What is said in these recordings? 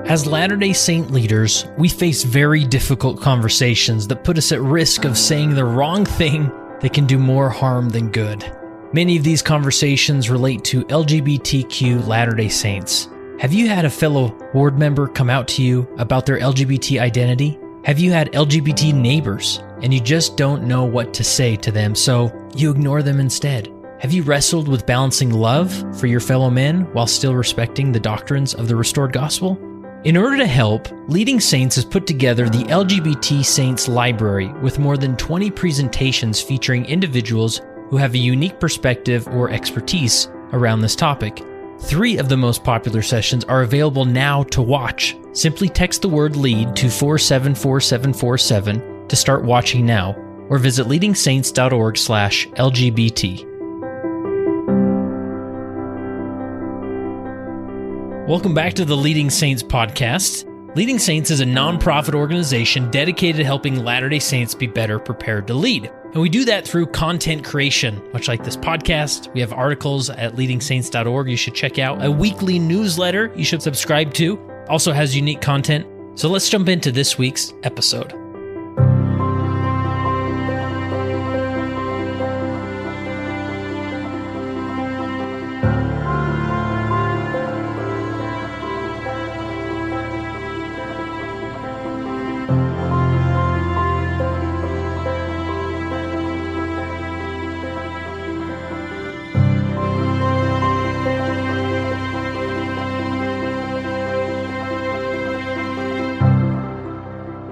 As Latter-day Saint leaders, we face very difficult conversations that put us at risk of saying the wrong thing that can do more harm than good. Many of these conversations relate to LGBTQ Latter-day Saints. Have you had a fellow ward member come out to you about their LGBT identity? Have you had LGBT neighbors and you just don't know what to say to them, so you ignore them instead? Have you wrestled with balancing love for your fellow men while still respecting the doctrines of the restored gospel? In order to help, Leading Saints has put together the LGBT Saints Library with more than 20 presentations featuring individuals who have a unique perspective or expertise around this topic. 3 of the most popular sessions are available now to watch. Simply text the word LEAD to 474747 to start watching now, or visit leadingsaints.org/LGBT. Welcome back to the Leading Saints podcast. Leading Saints is a nonprofit organization dedicated to helping Latter-day Saints be better prepared to lead. And we do that through content creation, much like this podcast. We have articles at leadingsaints.org you should check out, a weekly newsletter you should subscribe to, also has unique content. So let's jump into this week's episode.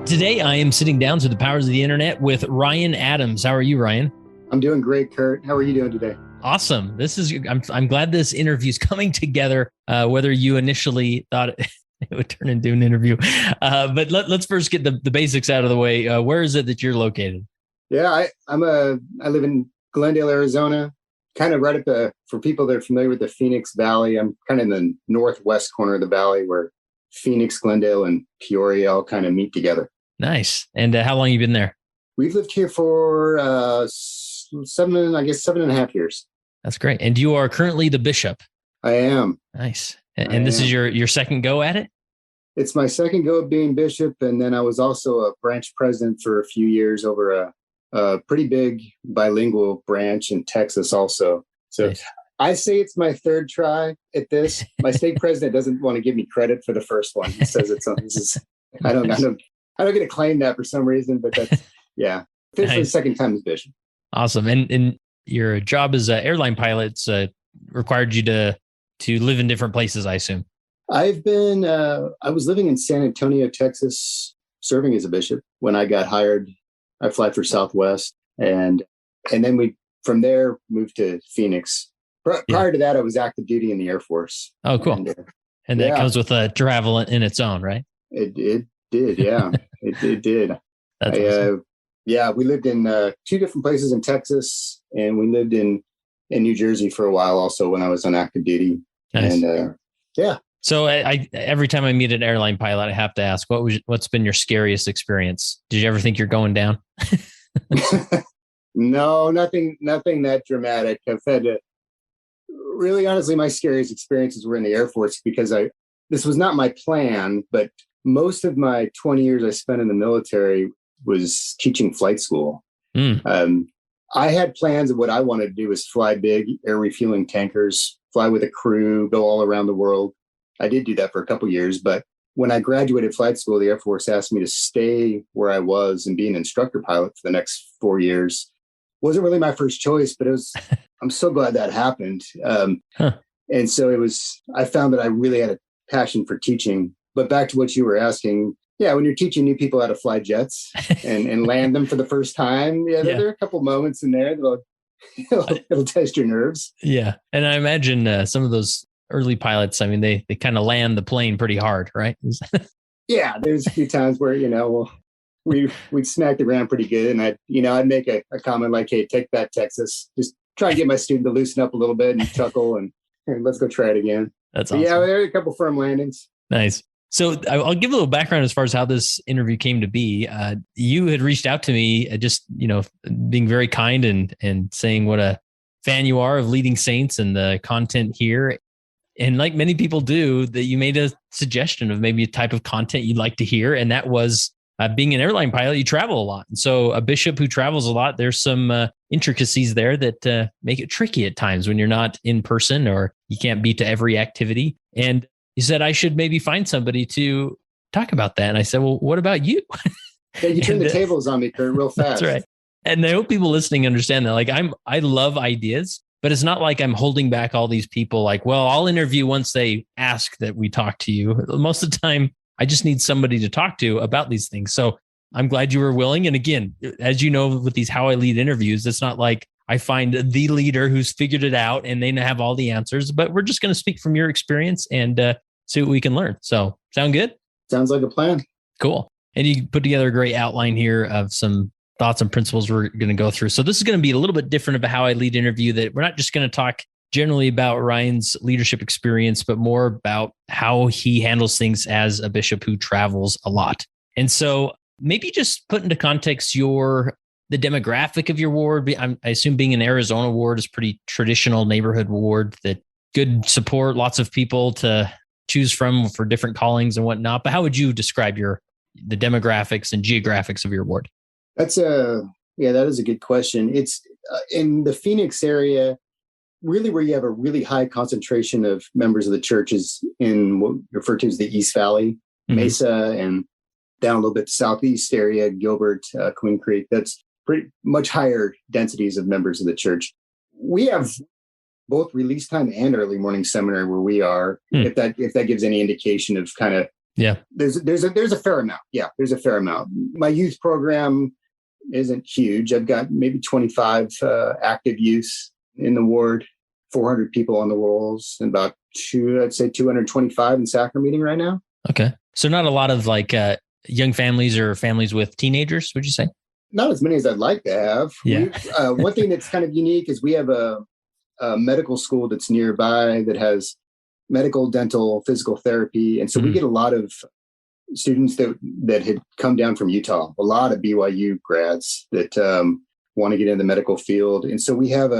Today, I am sitting down to the powers of the internet with Ryan Addams. How are you, Ryan? I'm doing great, Kurt. How are you doing today? Awesome. I'm glad this interview is coming together, whether you initially thought it would turn into an interview. But let's first get the basics out of the way. Where is it that you're located? Yeah, I live in Glendale, Arizona, kind of right at for people that are familiar with the Phoenix Valley, I'm kind of in the northwest corner of the valley where Phoenix, Glendale, and Peoria all kind of meet together. Nice. And how long have you been there? We've lived here for 7.5 years. That's great. And you are currently the bishop. I am. Nice. And this is your second go at it? It's my second go at being bishop. And then I was also a branch president for a few years over a pretty big bilingual branch in Texas also. So nice. I say it's my third try at this. My state president doesn't want to give me credit for the first one. He says it's I don't get to claim that for some reason, but that's, yeah. Officially the second time as bishop. Awesome. And your job as an airline pilot required you to live in different places, I assume. I was living in San Antonio, Texas, serving as a bishop. When I got hired, I fly for Southwest. And then we, from there, moved to Phoenix. Prior to that, I was active duty in the Air Force. Oh, cool. And that comes with travel in its own, right? It did, yeah. it did. That's awesome. We lived in 2 different places in Texas, and we lived in New Jersey for a while also when I was on active duty. Nice. And So I every time I meet an airline pilot, I have to ask, what's been your scariest experience? Did you ever think you're going down? No, nothing that dramatic. I've had really, honestly, my scariest experiences were in the Air Force because this was not my plan, but most of my 20 years I spent in the military was teaching flight school. I had plans of what I wanted to do was fly big air refueling tankers, fly with a crew, go all around the world. I did do that for a couple of years, but when I graduated flight school, the Air Force asked me to stay where I was and be an instructor pilot for the next 4 years. Wasn't really my first choice, but I'm so glad that happened. And so I found that I really had a passion for teaching. But back to what you were asking, when you're teaching new people how to fly jets and land them for the first time, there are a couple moments in there it'll test your nerves. Yeah. And I imagine some of those early pilots, I mean, they kind of land the plane pretty hard, right? Yeah. There's a few times where, we'd smack the ground pretty good. And I'd make a comment like, hey, take that, Texas. Just try and get my student to loosen up a little bit and chuckle and let's go try it again. That's awesome. Yeah, there are a couple firm landings. Nice. So I'll give a little background as far as how this interview came to be. You had reached out to me just, being very kind and saying what a fan you are of Leading Saints and the content here. And like many people do, that you made a suggestion of maybe a type of content you'd like to hear. And that was being an airline pilot, you travel a lot. And so a bishop who travels a lot, there's some intricacies there that make it tricky at times when you're not in person or you can't be to every activity. And you said, I should maybe find somebody to talk about that. And I said, well, what about you? Yeah, you turned the tables on me, Kurt, real fast. That's right. And I hope people listening understand that. Like I love ideas, but it's not like I'm holding back all these people. Like, well, I'll interview once they ask that we talk to you. Most of the time, I just need somebody to talk to about these things. So I'm glad you were willing. And again, as you know, with these How I Lead interviews, it's not like I find the leader who's figured it out and they have all the answers, but we're just going to speak from your experience and see what we can learn. So sound good? Sounds like a plan. Cool. And you put together a great outline here of some thoughts and principles we're going to go through. So this is going to be a little bit different of a How I Lead interview, that we're not just going to talk generally about Ryan's leadership experience, but more about how he handles things as a bishop who travels a lot. And so maybe just put into context the demographic of your ward. I assume being an Arizona ward is pretty traditional neighborhood ward, that good support, lots of people to choose from for different callings and whatnot. But how would you describe the demographics and geographics of your ward? That is a good question. It's in the Phoenix area, really where you have a really high concentration of members of the churches in what referred to as the East Valley, Mesa, and down a little bit southeast area, Gilbert, Queen Creek. That's pretty much higher densities of members of the church. We have both release time and early morning seminary where we are. If that gives any indication of kind of, there's a fair amount. Yeah, there's a fair amount. My youth program isn't huge. I've got maybe 25 active youth in the ward, 400 people on the rolls, and about 225 in sacrament meeting right now. Okay. So not a lot of like young families or families with teenagers, would you say? Not as many as I'd like to have. Yeah. One thing that's kind of unique is we have a medical school that's nearby that has medical, dental, physical therapy. And so we get a lot of students that had come down from Utah, a lot of BYU grads that want to get in the medical field. And so we have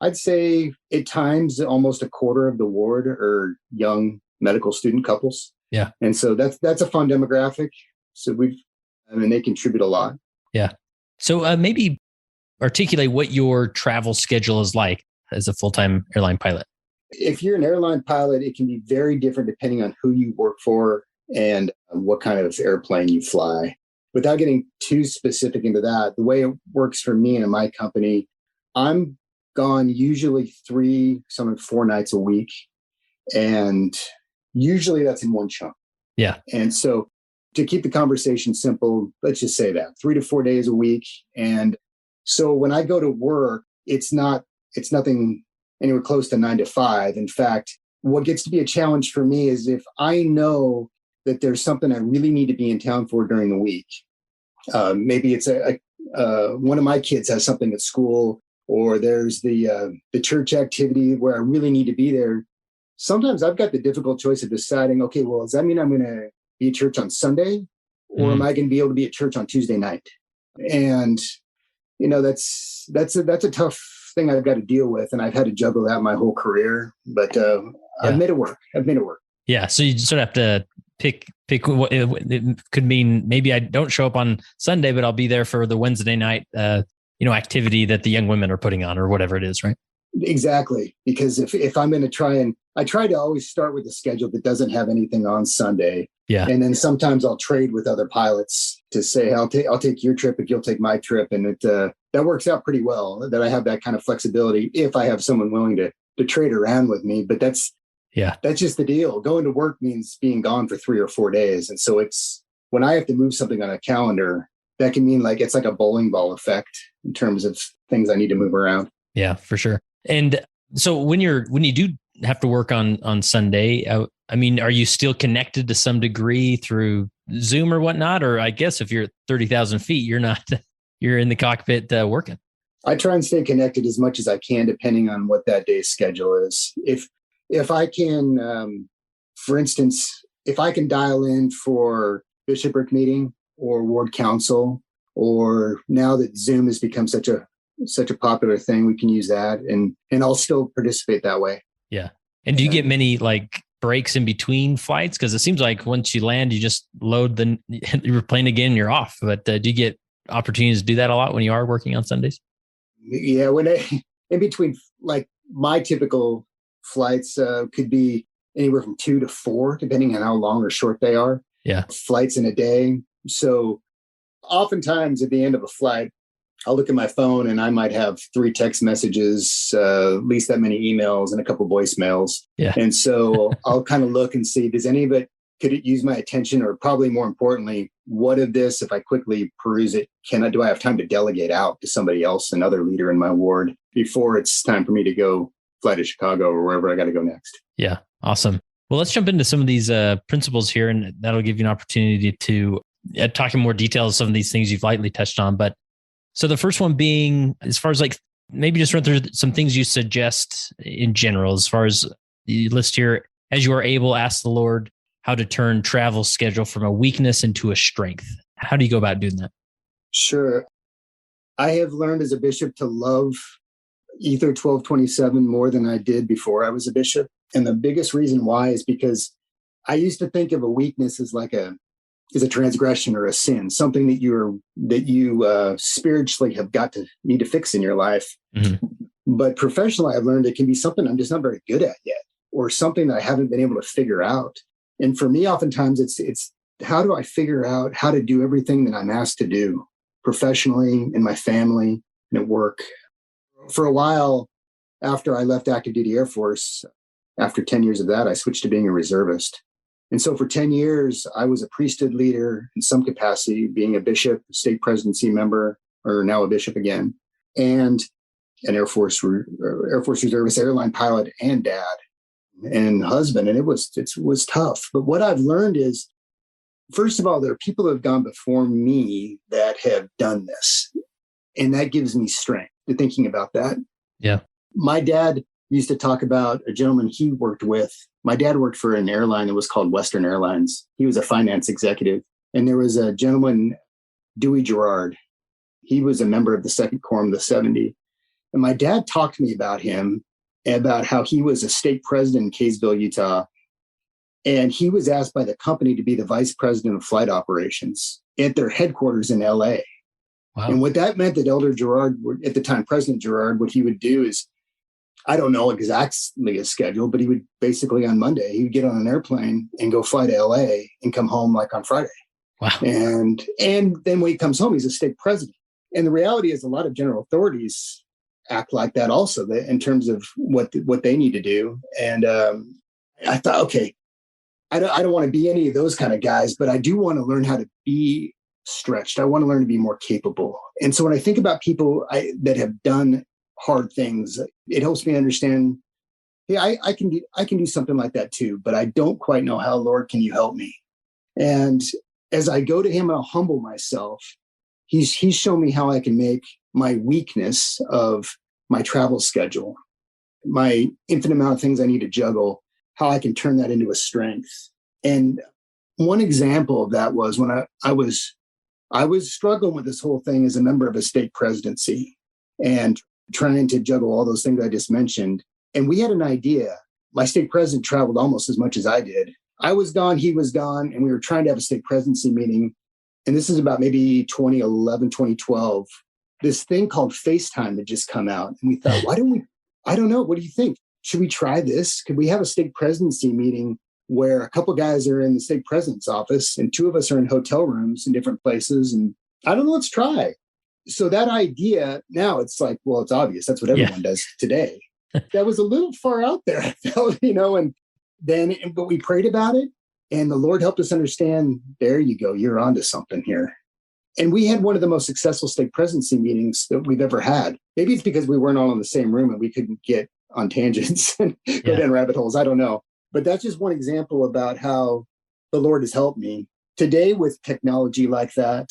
I'd say at times almost a quarter of the ward are young medical student couples. Yeah. And so that's a fun demographic. So they contribute a lot. Yeah. So maybe articulate what your travel schedule is like as a full-time airline pilot. If you're an airline pilot, it can be very different depending on who you work for and what kind of airplane you fly. Without getting too specific into that, the way it works for me and in my company, I'm gone usually 3, some 4 nights a week. And usually that's in one chunk. Yeah. And so to keep the conversation simple, let's just say that 3 to 4 days a week. And so when I go to work, it's nothing anywhere close to 9 to 5. In fact, what gets to be a challenge for me is if I know that there's something I really need to be in town for during the week. Maybe it's one of my kids has something at school, or there's the church activity where I really need to be there. Sometimes I've got the difficult choice of deciding, okay, well, does that mean I'm going to be at church on Sunday, or am I going to be able to be at church on Tuesday night? And that's a tough thing I've got to deal with, and I've had to juggle that my whole career. But I've made it work. Yeah. So you sort of have to pick what it could mean. Maybe I don't show up on Sunday, but I'll be there for the Wednesday night, activity that the young women are putting on, or whatever it is, right? Exactly. Because if I'm going to I try to always start with a schedule that doesn't have anything on Sunday. Yeah. And then sometimes I'll trade with other pilots to say, I'll take your trip if you'll take my trip. And that works out pretty well, that I have that kind of flexibility if I have someone willing to trade around with me. But that's just the deal. Going to work means being gone for 3 or 4 days. And so it's when I have to move something on a calendar, that can mean it's like a bowling ball effect in terms of things I need to move around. Yeah, for sure. And so when you do have to work on Sunday, are you still connected to some degree through Zoom or whatnot? Or I guess if you're at 30,000 feet, you're not, you're in the cockpit working. I try and stay connected as much as I can, depending on what that day's schedule is. If I can, for instance, if I can dial in for bishopric meeting or ward council, or now that Zoom has become such a popular thing, we can use that, and I'll still participate that way. Yeah. And do you get many like breaks in between flights? Because it seems like once you land, you just load your plane again and you're off. But do you get opportunities to do that a lot when you are working on Sundays? Yeah, in between, like my typical flights could be anywhere from 2 to 4, depending on how long or short they are. Yeah. Flights in a day. So oftentimes at the end of a flight, I'll look at my phone and I might have 3 text messages, at least that many emails and a couple voicemails. Yeah. And so I'll kind of look and see, does any of it, could it use my attention? Or probably more importantly, what of this, if I quickly peruse it, do I have time to delegate out to somebody else, another leader in my ward, before it's time for me to go fly to Chicago or wherever I got to go next? Yeah. Awesome. Well, let's jump into some of these principles here, and that'll give you an opportunity to talk in more detail of some of these things you've lightly touched on. But so the first one being, as far as like, maybe just run through some things you suggest in general, as far as you list here, as you are able, ask the Lord how to turn travel schedule from a weakness into a strength. How do you go about doing that? Sure. I have learned as a bishop to love Ether 1227 more than I did before I was a bishop. And the biggest reason why is because I used to think of a weakness as like a transgression or a sin, something that you spiritually have need to fix in your life. Mm-hmm. But professionally, I've learned it can be something I'm just not very good at yet, or something that I haven't been able to figure out. And for me, oftentimes it's how do I figure out how to do everything that I'm asked to do professionally, in my family, and at work. For a while, after I left active duty Air Force, after 10 years of that, I switched to being a reservist. And so for 10 years, I was a priesthood leader in some capacity, being a bishop, state presidency member, or now a bishop again, and an Air Force reservist, airline pilot, and dad and husband. And it was tough. But what I've learned is, first of all, there are people who have gone before me that have done this. And that gives me strength to thinking about that. Yeah. My dad used to talk about a gentleman he worked with. My dad worked for an airline that was called Western Airlines. He was a finance executive. And there was a gentleman, Dewey Gerard. He was a member of the Second Quorum of the 70. And my dad talked to me about him, about how he was a state president in Kaysville, Utah. And he was asked by the company to be the vice president of flight operations at their headquarters in LA. Wow. And what that meant, that Elder Gerard, at the time, President Gerard, what he would do is, I don't know exactly his schedule, but he would basically on Monday, he would get on an airplane and go fly to LA and come home like on Friday. Wow. And then when he comes home, he's a state president. And the reality is a lot of general authorities act like that also, in terms of what they need to do. And I thought, okay, I don't want to be any of those kind of guys, but I do want to learn how to be stretched. I want to learn to be more capable. And so when I think about people that have done hard things, it helps me understand, hey, I can do something like that too, but I don't quite know how. Lord, can you help me? And as I go to him, I'll humble myself. He's shown me how I can make my weakness of my travel schedule, my infinite amount of things I need to juggle, how I can turn that into a strength. And one example of that was when I was struggling with this whole thing as a member of a state presidency and trying to juggle all those things I just mentioned. And we had an idea. My state president traveled almost as much as I did. I was gone, he was gone, and we were trying to have a state presidency meeting. And this is about maybe 2011, 2012. This thing called FaceTime had just come out. And we thought, why don't we, I don't know, what do you think? Should we try this? Could we have a state presidency meeting where a couple guys are in the state president's office and 2 of us are in hotel rooms in different places? And I don't know, let's try. So that idea, now it's like, well, it's obvious. That's what everyone does today. That was a little far out there, I felt, but we prayed about it and the Lord helped us understand, there you go, you're onto something here. And we had one of the most successful state presidency meetings that we've ever had. Maybe it's because we weren't all in the same room and we couldn't get on tangents and go down rabbit holes. I don't know. But that's just one example about how the Lord has helped me. Today, with technology like that,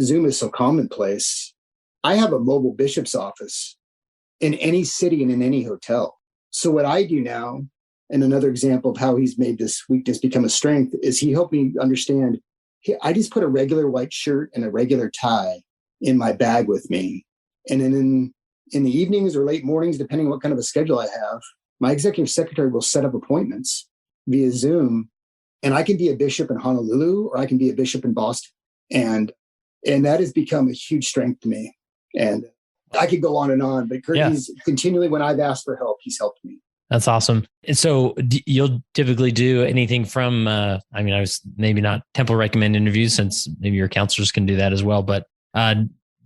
Zoom is so commonplace. I have a mobile bishop's office in any city and in any hotel. So what I do now, and another example of how he's made this weakness become a strength, is he helped me understand, I just put a regular white shirt and a regular tie in my bag with me. And then in the evenings or late mornings, depending on what kind of a schedule I have, my executive secretary will set up appointments via Zoom, and I can be a bishop in Honolulu or I can be a bishop in Boston. And that has become a huge strength to me. And I could go on, but Kurt, he's continually, when I've asked for help, he's helped me. That's awesome. And so you'll typically do anything from, I was maybe not temple recommend interviews, since maybe your counselors can do that as well, but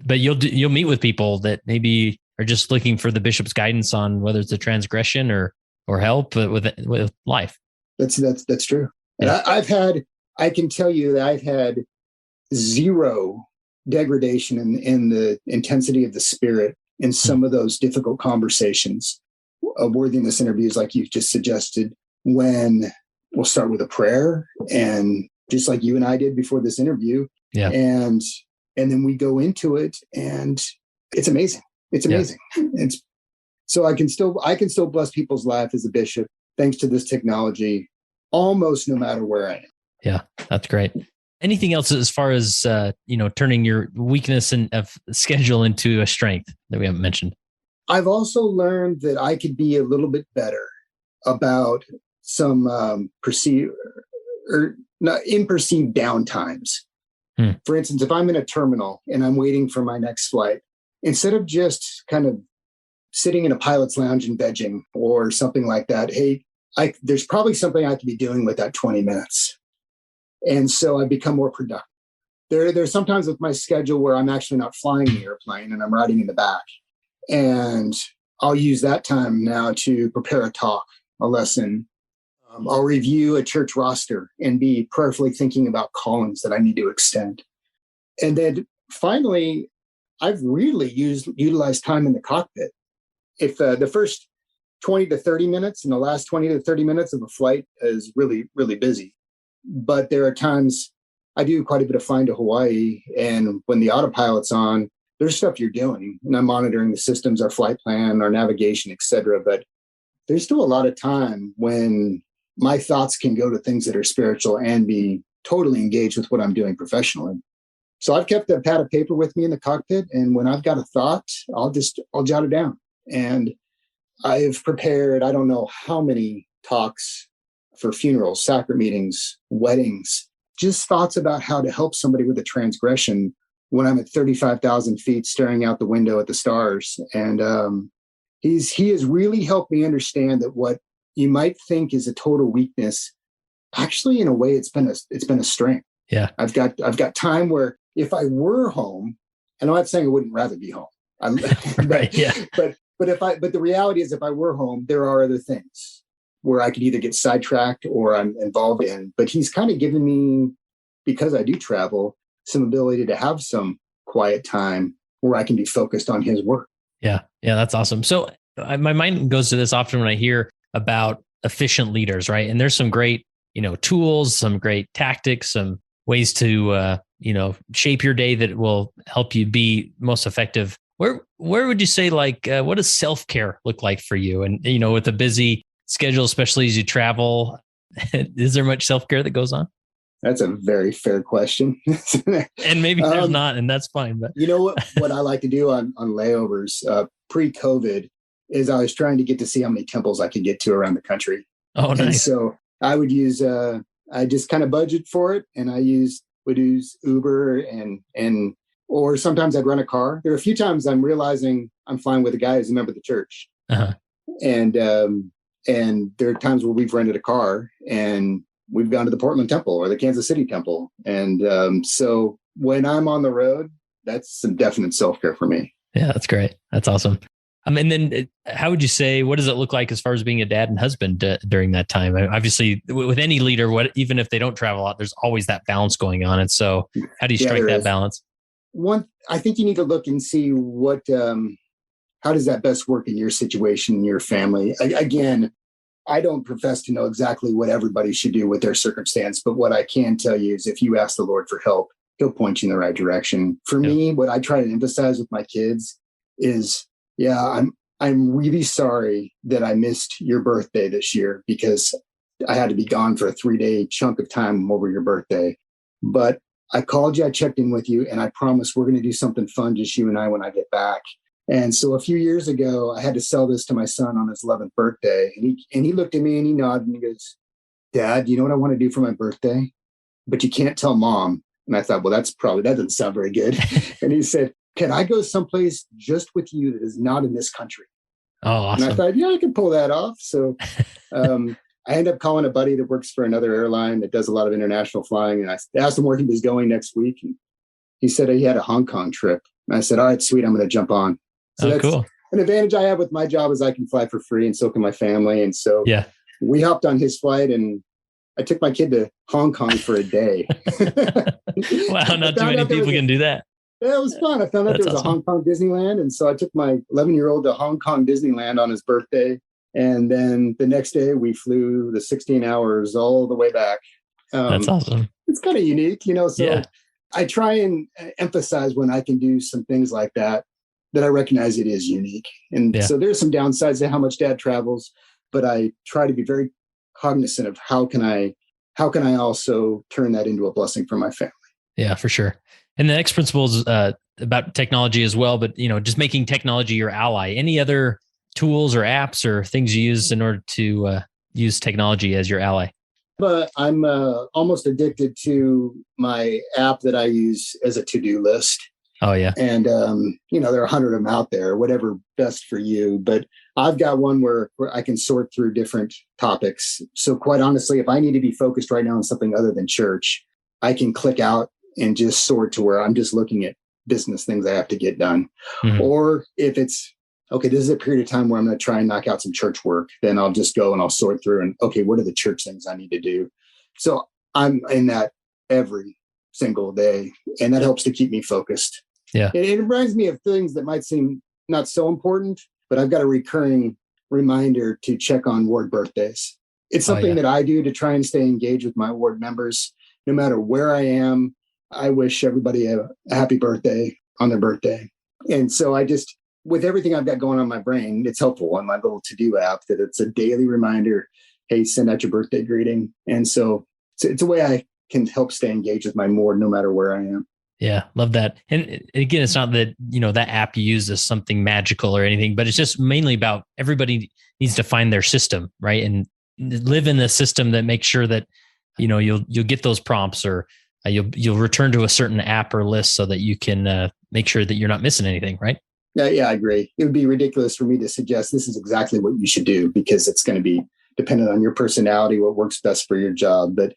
you'll meet with people that maybe are just looking for the bishop's guidance on whether it's a transgression or help with life. That's true. And I can tell you that I've had zero degradation in the intensity of the spirit in some of those difficult conversations, worthiness interviews like you've just suggested, when we'll start with a prayer, and just like you and I did before this interview. Yeah. And then we go into it, and it's amazing. It's amazing. Yeah. So I can still bless people's life as a bishop thanks to this technology, almost no matter where I am. Yeah, that's great. Anything else as far as, turning your weakness of schedule into a strength that we haven't mentioned? I've also learned that I could be a little bit better about some imperceived downtimes. For instance, if I'm in a terminal and I'm waiting for my next flight, instead of just kind of sitting in a pilot's lounge and vegging or something like that, hey, there's probably something I could be doing with that 20 minutes. And so I become more productive. There's sometimes with my schedule where I'm actually not flying the airplane and I'm riding in the back. And I'll use that time now to prepare a talk, a lesson. I'll review a church roster and be prayerfully thinking about callings that I need to extend. And then finally, I've really utilized time in the cockpit. If the first 20 to 30 minutes and the last 20 to 30 minutes of a flight is really, really busy. But there are times I do quite a bit of flying to Hawaii, and when the autopilot's on, there's stuff you're doing, and I'm monitoring the systems, our flight plan, our navigation, et cetera. But there's still a lot of time when my thoughts can go to things that are spiritual and be totally engaged with what I'm doing professionally. So I've kept a pad of paper with me in the cockpit, and when I've got a thought, I'll jot it down. And I've prepared, I don't know how many talks for funerals, sacrament meetings, weddings, just thoughts about how to help somebody with a transgression when I'm at 35,000 feet staring out the window at the stars. And he has really helped me understand that what you might think is a total weakness, actually, in a way, it's been a strength. Yeah. I've got time where if I were home, and I'm not saying I wouldn't rather be home. Right. Yeah. But the reality is, if I were home, there are other things where I could either get sidetracked or I'm involved in. But he's kind of given me, because I do travel, some ability to have some quiet time where I can be focused on his work. Yeah. Yeah. That's awesome. So my mind goes to this often when I hear about efficient leaders, right? And there's some great, tools, some great tactics, some ways to, shape your day that will help you be most effective. Where would you say, what does self-care look like for you? And, with a busy schedule, especially as you travel, is there much self-care that goes on? That's a very fair question. And maybe there's not, and that's fine. But you know what I like to do on layovers pre-COVID is I was trying to get to see how many temples I could get to around the country. Oh, nice. And so I would use, I just kind of budget for it, and would use Uber or sometimes I'd rent a car. There are a few times I'm realizing I'm flying with a guy who's a member of the church. Uh-huh. And there are times where we've rented a car and we've gone to the Portland Temple or the Kansas City Temple. And so when I'm on the road, that's some definite self-care for me. Yeah, that's great. That's awesome. And then how would you say, what does it look like as far as being a dad and husband during that time? Obviously, with any leader, even if they don't travel a lot, there's always that balance going on. And so how do you strike that balance? I think you need to look and see how does that best work in your situation, in your family? Again, I don't profess to know exactly what everybody should do with their circumstance, but what I can tell you is if you ask the Lord for help, he'll point you in the right direction. For me, what I try to emphasize with my kids is, I'm really sorry that I missed your birthday this year because I had to be gone for a 3-day chunk of time over your birthday. But I called you, I checked in with you, and I promise we're going to do something fun, just you and I, when I get back. And so a few years ago, I had to sell this to my son on his 11th birthday. And he looked at me and he nodded and he goes, Dad, you know what I want to do for my birthday? But you can't tell mom. And I thought, well, that doesn't sound very good. And he said, can I go someplace just with you that is not in this country? Oh, awesome. And I thought, yeah, I can pull that off. So I ended up calling a buddy that works for another airline that does a lot of international flying. And I asked him where he was going next week. And he said he had a Hong Kong trip. And I said, all right, sweet, I'm going to jump on. So that's cool. An advantage I have with my job is I can fly for free, and so can my family. And so we hopped on his flight, and I took my kid to Hong Kong for a day. Wow, not too many people can do that. Yeah, it was fun. I found out there was a Hong Kong Disneyland. And so I took my 11-year-old to Hong Kong Disneyland on his birthday. And then the next day we flew the 16 hours all the way back. That's awesome. It's kind of unique, so I try and emphasize when I can do some things like that I recognize it is unique. And so there's some downsides to how much Dad travels, but I try to be very cognizant of how can I also turn that into a blessing for my family. Yeah, for sure. And the next principle is about technology as well, but just making technology your ally. Any other tools or apps or things you use in order to use technology as your ally? But I'm almost addicted to my app that I use as a to-do list. Oh, yeah. And, there are 100 of them out there, whatever best for you. But I've got one where I can sort through different topics. So quite honestly, if I need to be focused right now on something other than church, I can click out and just sort to where I'm just looking at business things I have to get done. Mm-hmm. Or if it's, okay, this is a period of time where I'm going to try and knock out some church work, then I'll just go and I'll sort through and, okay, what are the church things I need to do? So I'm in that every single day, and that helps to keep me focused. Yeah. It reminds me of things that might seem not so important, but I've got a recurring reminder to check on ward birthdays. It's something that I do to try and stay engaged with my ward members. No matter where I am, I wish everybody a happy birthday on their birthday. And so I just, with everything I've got going on in my brain, it's helpful on my little to-do app that it's a daily reminder, hey, send out your birthday greeting. And so it's a way I can help stay engaged with my ward no matter where I am. Yeah, love that. And again, it's not that, that app you use is something magical or anything, but it's just mainly about everybody needs to find their system, right? And live in a system that makes sure that, you'll get those prompts, or you'll return to a certain app or list so that you can make sure that you're not missing anything, right? Yeah, I agree. It would be ridiculous for me to suggest this is exactly what you should do, because it's going to be dependent on your personality, what works best for your job. But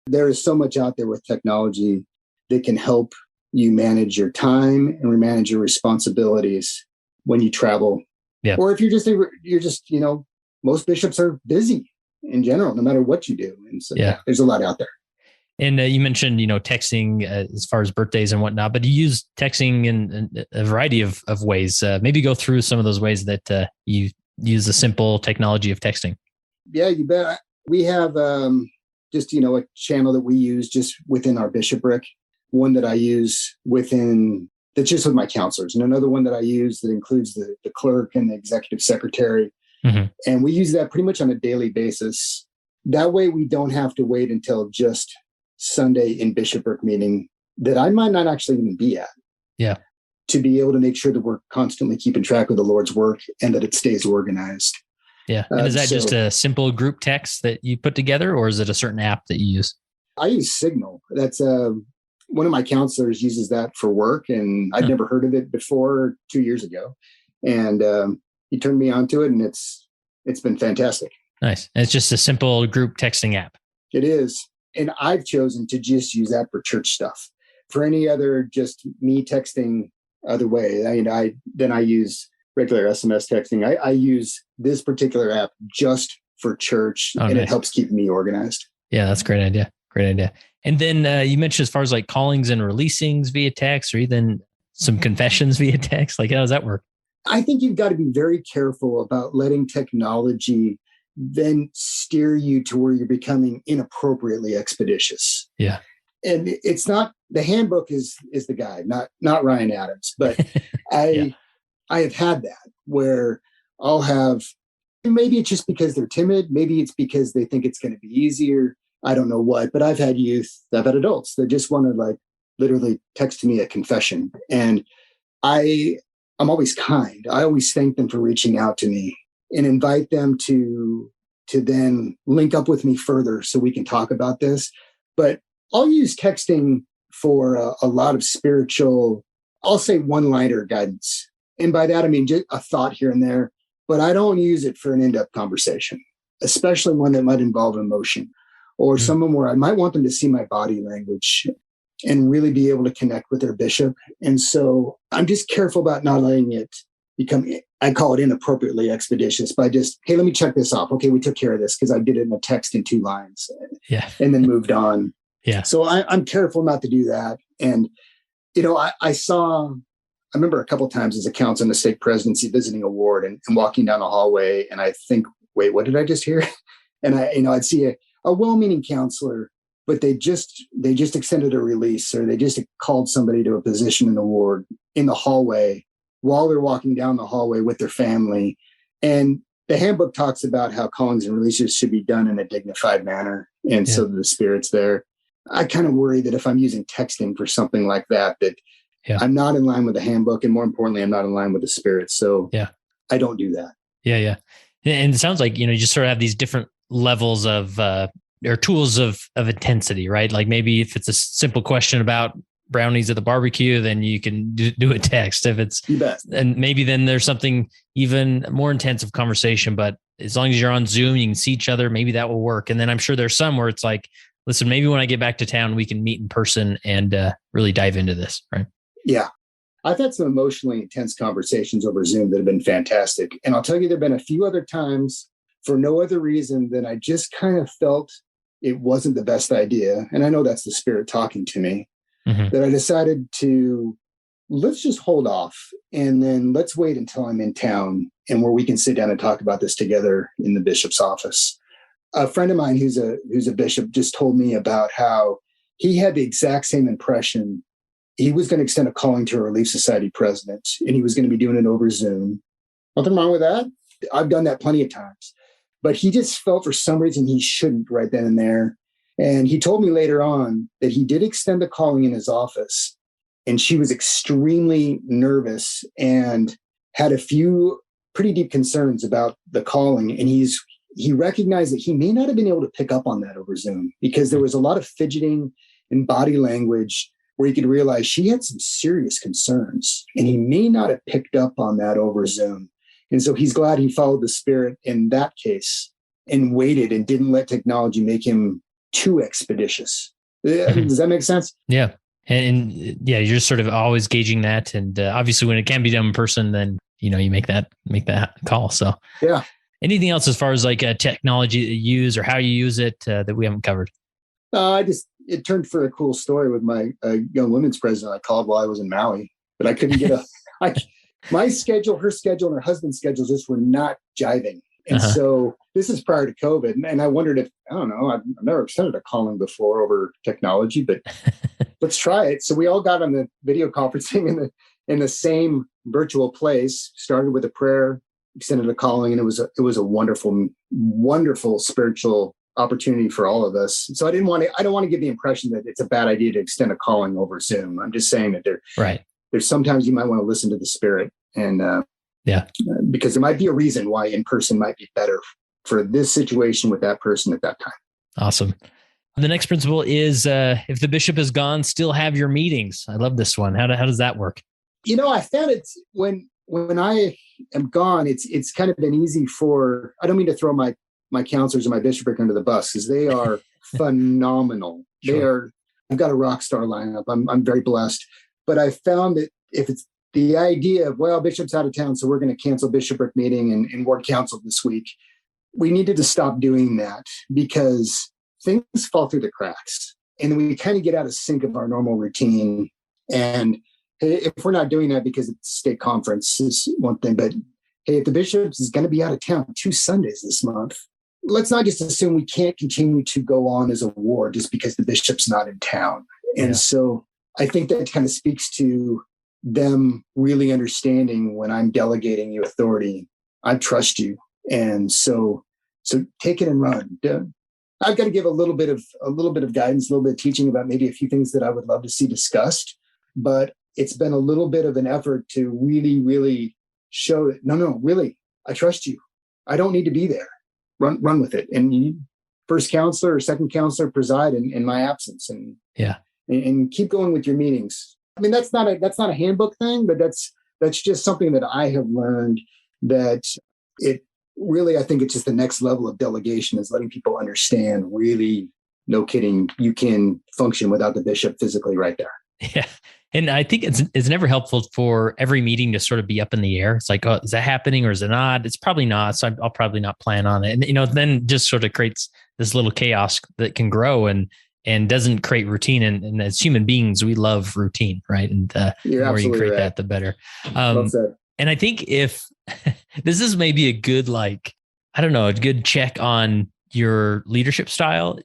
there is so much out there with technology that can help you manage your time and manage your responsibilities when you travel. Yeah. Or if you're just, most bishops are busy in general, no matter what you do. And so there's a lot out there. And you mentioned, texting as far as birthdays and whatnot, but you use texting in a variety of ways. Maybe go through some of those ways that you use the simple technology of texting. Yeah, you bet. We have just, a channel that we use just within our bishopric. One that I use that's just with my counselors, and another one that I use that includes the clerk and the executive secretary. Mm-hmm. And we use that pretty much on a daily basis. That way we don't have to wait until just Sunday in bishopric meeting that I might not actually even be at. Yeah. To be able to make sure that we're constantly keeping track of the Lord's work and that it stays organized. Yeah. And is that just a simple group text that you put together, or is it a certain app that you use? I use Signal. That's one of my counselors uses that for work, and I'd never heard of it before 2 years ago. And he turned me onto it, and it's been fantastic. Nice. And it's just a simple group texting app. It is. And I've chosen to just use that for church stuff. For any other, just me texting other way, I use regular SMS texting. I use this particular app just for church, and nice. It helps keep me organized. Yeah, that's a great idea. Great idea. And then you mentioned as far as like callings and releasings via text, or even some confessions via text. Like, how does that work? I think you've got to be very careful about letting technology then steer you to where you're becoming inappropriately expeditious. Yeah. And it's not, the handbook is the guide, not Ryan Addams, but I have had that where I'll have, maybe it's just because they're timid. Maybe it's because they think it's going to be easier. I don't know what, but I've had adults that just want to literally text me a confession. And I I'm always kind. I always thank them for reaching out to me and invite them to then link up with me further so we can talk about this. But I'll use texting for a lot of spiritual, I'll say one-liner guidance. And by that, I mean just a thought here and there, but I don't use it for an in-depth conversation, especially one that might involve emotion or someone where I might want them to see my body language and really be able to connect with their bishop. And so I'm just careful about not letting it become, I call it inappropriately expeditious by just, hey, let me check this off. Okay, we took care of this because I did it in a text in 2 lines and then moved on. Yeah. So I'm careful not to do that. And, you know, I remember a couple of times as a counsel in the stake presidency visiting a ward and walking down the hallway. And I think, wait, what did I just hear? And I'd see a well-meaning counselor, but they just extended a release or they just called somebody to a position in the ward in the hallway while they're walking down the hallway with their family. And the handbook talks about how callings and releases should be done in a dignified manner. And so the spirit's there. I kind of worry that if I'm using texting for something like that I'm not in line with the handbook. And more importantly, I'm not in line with the spirit. So I don't do that. Yeah. And it sounds like, you just sort of have these different levels of, or tools of intensity, right? Like maybe if it's a simple question about brownies at the barbecue, then you can do a text. If it's, and maybe then there's something even more intensive conversation, but as long as you're on Zoom, you can see each other, maybe that will work. And then I'm sure there's some where it's like, listen, maybe when I get back to town, we can meet in person and really dive into this, right? Yeah. I've had some emotionally intense conversations over Zoom that have been fantastic. And I'll tell you, there've been a few other times for no other reason than I just kind of felt it wasn't the best idea. And I know that's the spirit talking to me, that I decided to, let's just hold off and then let's wait until I'm in town and where we can sit down and talk about this together in the bishop's office. A friend of mine who's a bishop just told me about how he had the exact same impression. He was going to extend a calling to a Relief Society president, and he was going to be doing it over Zoom. Nothing wrong with that. I've done that plenty of times. But he just felt for some reason he shouldn't right then and there. And he told me later on that he did extend a calling in his office, and she was extremely nervous and had a few pretty deep concerns about the calling. And he recognized that he may not have been able to pick up on that over Zoom because there was a lot of fidgeting and body language where he could realize she had some serious concerns, and he may not have picked up on that over Zoom. And so he's glad he followed the spirit in that case and waited and didn't let technology make him too expeditious. Does that make sense? Yeah. And you're just sort of always gauging that. And obviously when it can be done in person, then, you make that call. So yeah. Anything else as far as like technology that you use or how you use it that we haven't covered? It turned for a cool story with my young women's president I called while I was in Maui, but I couldn't get my schedule, her schedule, and her husband's schedule just were not jiving. And so this is prior to COVID. And I wondered if, I don't know, I've never extended a calling before over technology, but let's try it. So we all got on the video conferencing in the same virtual place, started with a prayer, extended a calling, and it was a wonderful, wonderful spiritual opportunity for all of us. So I don't want to give the impression that it's a bad idea to extend a calling over Zoom. I'm just saying that there's sometimes you might want to listen to the spirit and because there might be a reason why in person might be better for this situation with that person at that time. Awesome. The next principle is if the bishop is gone, still have your meetings. I love this one. How does that work? I found it when I am gone, it's kind of been easy for, I don't mean to throw my counselors and my bishopric under the bus because they are phenomenal. Sure. I've got a rock star lineup. I'm very blessed. But I found that if it's the idea of, well, bishop's out of town, so we're going to cancel bishopric meeting and ward council this week, we needed to stop doing that because things fall through the cracks. And we kind of get out of sync of our normal routine. And hey, if we're not doing that because it's state conference is one thing, but hey, if the bishop is going to be out of town 2 Sundays this month, let's not just assume we can't continue to go on as a ward just because the bishop's not in town. And so I think that kind of speaks to them really understanding when I'm delegating you authority, I trust you. And so take it and run. I've got to give a little bit of guidance, a little bit of teaching about maybe a few things that I would love to see discussed. But it's been a little bit of an effort to really, really show that, no, really, I trust you. I don't need to be there. Run with it. And you first counselor or second counselor preside in my absence, and keep going with your meetings. I mean, that's not a handbook thing, but that's just something that I have learned, that it really, I think it's just the next level of delegation, is letting people understand, really, no kidding, you can function without the bishop physically right there. Yeah. And I think it's never helpful for every meeting to sort of be up in the air. It's like, oh, is that happening or is it not? It's probably not. So I'll probably not plan on it. And, then just sort of creates this little chaos that can grow and doesn't create routine. And as human beings, we love routine, right? And the more you create that, the better. And I think if this is maybe a good, a good check on your leadership style,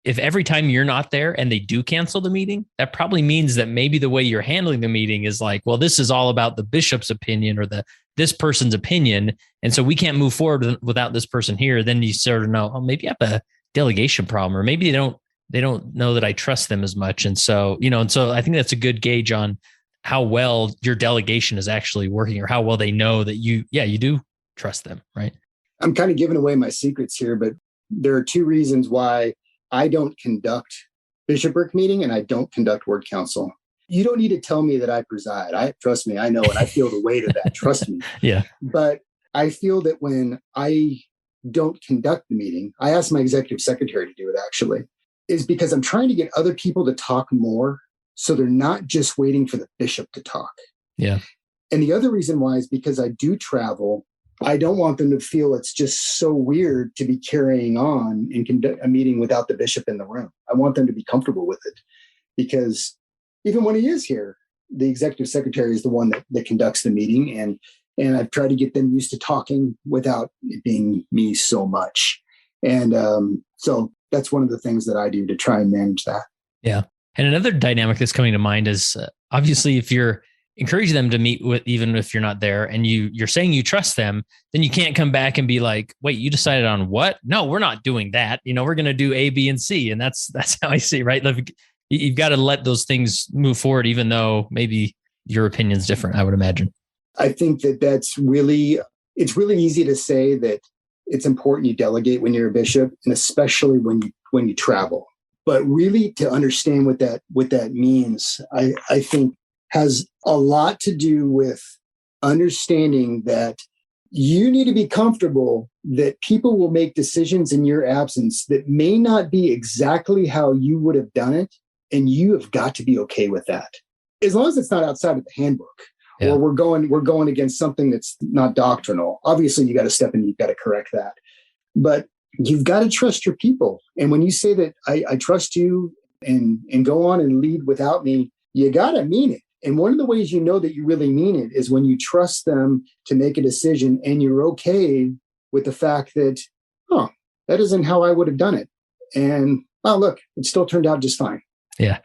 if every time you're not there and they do cancel the meeting, that probably means that maybe the way you're handling the meeting is like, well, this is all about the bishop's opinion or this person's opinion. And so we can't move forward without this person here. Then you sort of know, oh, maybe I have a delegation problem, or maybe they don't know that I trust them as much. And so, I think that's a good gauge on how well your delegation is actually working, or how well they know that you do trust them, right? I'm kind of giving away my secrets here, but there are two reasons why I don't conduct bishopric meeting and I don't conduct word council. You don't need to tell me that I preside. Trust me, I know, and I feel the weight of that. Trust me. Yeah. But I feel that when I don't conduct the meeting, I ask my executive secretary to do it, actually, is because I'm trying to get other people to talk more, so they're not just waiting for the bishop to talk. Yeah. And the other reason why is because I do travel. I don't want them to feel it's just so weird to be carrying on and conduct a meeting without the bishop in the room. I want them to be comfortable with it, because even when he is here, the executive secretary is the one that conducts the meeting. And I've tried to get them used to talking without it being me so much. And so that's one of the things that I do to try and manage that. Yeah. And another dynamic that's coming to mind is obviously if you're encouraging them to meet with, even if you're not there, and you're saying you trust them, then you can't come back and be like, wait, you decided on what? No, we're not doing that. We're going to do A, B, and C. And that's how I see it, right? You've got to let those things move forward, even though maybe your opinion's different, I would imagine. I think it's really easy to say that it's important you delegate when you're a bishop, and especially when you travel. But really, to understand what that means, I think has a lot to do with understanding that you need to be comfortable that people will make decisions in your absence that may not be exactly how you would have done it. And you have got to be okay with that, as long as it's not outside of the handbook. Yeah. Or we're going against something that's not doctrinal. Obviously, you got to step in, you've got to correct that. But you've got to trust your people. And when you say that I trust you and go on and lead without me, you got to mean it. And one of the ways you know that you really mean it is when you trust them to make a decision and you're okay with the fact that, that isn't how I would have done it. And, look, it still turned out just fine. Yeah.